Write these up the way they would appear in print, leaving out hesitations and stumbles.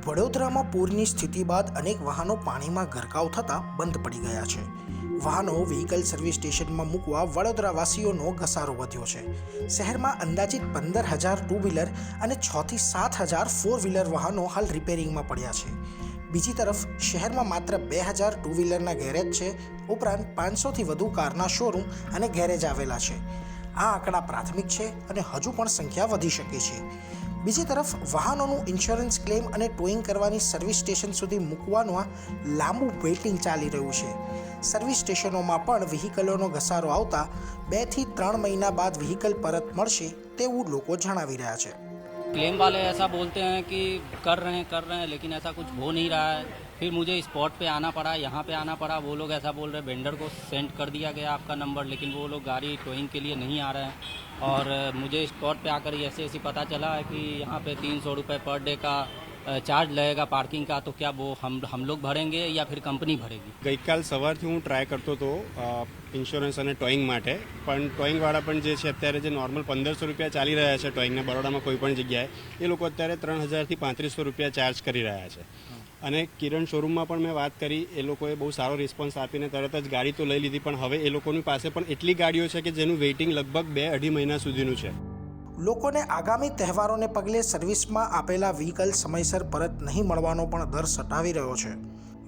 વડોદરામાં પૂરની સ્થિતિ બાદ અનેક વાહનો પાણીમાં ગરકાવ થતાં બંધ પડી ગયા છે। વાહનો વ્હીકલ સર્વિસ સ્ટેશનમાં મૂકવા વડોદરાવાસીઓનો ઘસારો વધ્યો છે। શહેરમાં અંદાજિત 15,000 ટુ વ્હીલર અને 6 થી 7,000 ફોર વ્હીલર વાહનો હાલ રિપેરિંગમાં પડ્યા છે। બીજી તરફ શહેરમાં માત્ર 2,000 ટુ વ્હીલરના ગેરેજ છે, ઉપરાંત 500થી વધુ કારના શોરૂમ અને ગેરેજ આવેલા છે। આ આંકડા પ્રાથમિક છે અને હજુ પણ સંખ્યા વધી શકે છે। બીજી તરફ વાહનોનું ઇન્સ્યોરન્સ ક્લેમ અને ટોઈંગ કરવાની સર્વિસ સ્ટેશન સુધી મૂકવાનું લાંબુ વેઇટિંગ ચાલી રહ્યું છે। સર્વિસ સ્ટેશનોમાં પણ વ્હીકલોનો ઘસારો આવતા 2 થી 3 મહિના બાદ વ્હીકલ પરત મળશે તેવું લોકો જણાવી રહ્યા છે। क्लेम वाले ऐसा बोलते हैं कि कर रहे हैं लेकिन ऐसा कुछ हो नहीं रहा है। फिर मुझे स्पॉट पे आना पड़ा, यहाँ पे आना पड़ा। वो लोग ऐसा बोल रहे हैं वेंडर को सेंड कर दिया गया आपका नंबर, लेकिन वो लोग गाड़ी टोइंग के लिए नहीं आ रहे हैं। और मुझे स्पॉट पे आकर ऐसे पता चला है कि यहाँ पे 300 रुपये पर डे का चार्ज लगेगा पार्किंग का। तो क्या वो हम लोग भरेंगे या फिर कंपनी भरेगी? ગઈકાલ સવારથી હું ટ્રાય કરતો હતો ઇન્સ્યોરન્સ અને ટોઈંગ માટે, પણ ટોઈંગવાળા પણ જે છે અત્યારે જે નોર્મલ 1,500 રૂપિયા ચાલી રહ્યા છે ટોઈંગના બરોડામાં કોઈ પણ જગ્યાએ, એ લોકો અત્યારે 3,000થી 3,500 રૂપિયા ચાર્જ કરી રહ્યા છે। અને કિરણ શોરૂમમાં પણ મેં વાત કરી, એ લોકોએ બહુ સારો રિસ્પોન્સ આપીને તરત જ ગાડી તો લઈ લીધી, પણ હવે એ લોકોની પાસે પણ એટલી ગાડીઓ છે કે જેનું વેઇટિંગ લગભગ 2-2.5 મહિના સુધીનું છે। લોકોને આગામી તહેવારોને પગલે સર્વિસમાં આપેલા વ્હીકલ સમયસર પરત નહીં મળવાનો પણ ડર સતાવી રહ્યો છે।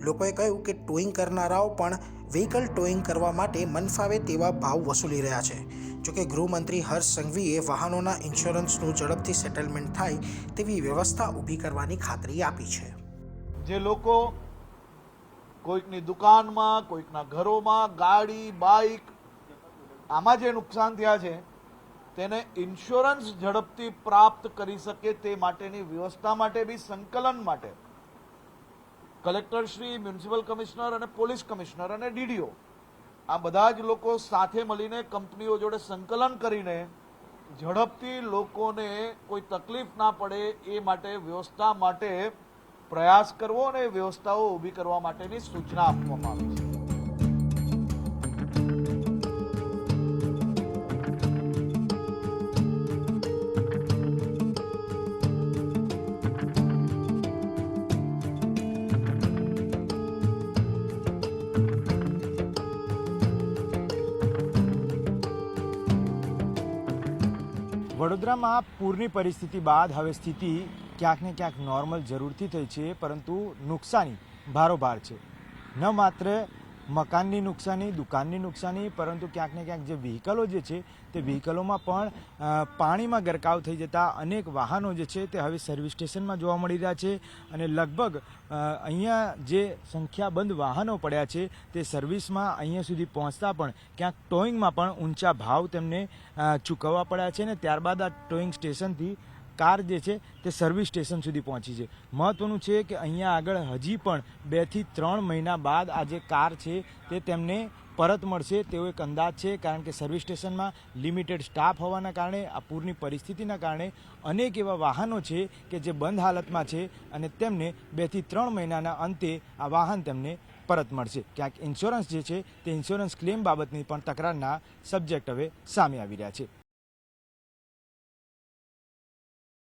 લોકોએ કહ્યું કે ટોઈંગ કરનારાઓ પણ વ્હીકલ ટોઈંગ કરવા માટે મનફાવે તેવા ભાવ વસૂલી રહ્યા છે। જોકે ગૃહમંત્રી હર્ષ સંઘવીએ વાહનોના ઇન્સ્યોરન્સનું ઝડપથી સેટલમેન્ટ થાય તેવી વ્યવસ્થા ઊભી કરવાની ખાતરી આપી છે। જે લોકો કોઈકની દુકાનમાં, કોઈકના ઘરોમાં, ગાડી, બાઇક, આમાં જે નુકસાન થયા છે તેને ઇન્સ્યોરન્સ ઝડપથી પ્રાપ્ત કરી શકે તે માટેની વ્યવસ્થા માટે બી સંકલન માટે કલેક્ટરશ્રી, મ્યુનિસિપલ કમિશનર અને પોલીસ કમિશનર અને ડીડીઓ આ બધા જ લોકો સાથે મળીને કંપનીઓ જોડે સંકલન કરીને ઝડપથી લોકોને કોઈ તકલીફ ના પડે એ માટે વ્યવસ્થા માટે પ્રયાસ કરવો અને વ્યવસ્થાઓ ઊભી કરવા માટેની સૂચના આપવામાં આવી છે। વડોદરામાં પૂરની પરિસ્થિતિ બાદ હવે સ્થિતિ ક્યાંક ને ક્યાંક નોર્મલ જરૂરથી થઈ છે, પરંતુ નુકસાની ભારોભાર છે। ન માત્ર મકાનની નુકસાની, દુકાનની નુકસાની, પરંતુ ક્યાંક ને ક્યાંક જે વ્હીકલો જે છે તે વ્હીકલોમાં પણ પાણીમાં ગરકાવ થઈ જતા અનેક વાહનો જે છે તે હવે સર્વિસ સ્ટેશનમાં જોવા મળી રહ્યા છે। અને લગભગ અહીંયા જે સંખ્યાબંધ વાહનો પડ્યા છે તે સર્વિસમાં અહીંયા સુધી પહોંચતા પણ ક્યાંક ટોઈંગમાં પણ ઊંચા ભાવ તેમને ચૂકવવા પડ્યા છે। અને ત્યારબાદ આ ટોઈંગ સ્ટેશનથી કાર જે છે તે સર્વિસ સ્ટેશન સુધી પહોંચી છે। મહત્વનું છે કે અહીંયા આગળ હજી પણ 2 થી 3 મહિના બાદ આ જે કાર છે તે તેમને પરત મળશે તેવો એક અંદાજ છે, કારણ કે સર્વિસ સ્ટેશનમાં લિમિટેડ સ્ટાફ હોવાના કારણે, આ પૂરની પરિસ્થિતિના કારણે અનેક એવા વાહનો છે કે જે બંધ હાલતમાં છે અને તેમને 2 થી 3 મહિનાના અંતે આ વાહન તેમને પરત મળશે। ક્યાંક ઇન્સ્યોરન્સ જે છે તે ઇન્સ્યોરન્સ ક્લેમ બાબતની પણ તકરારના સબ્જેક્ટ હવે સામે આવી રહ્યા છે।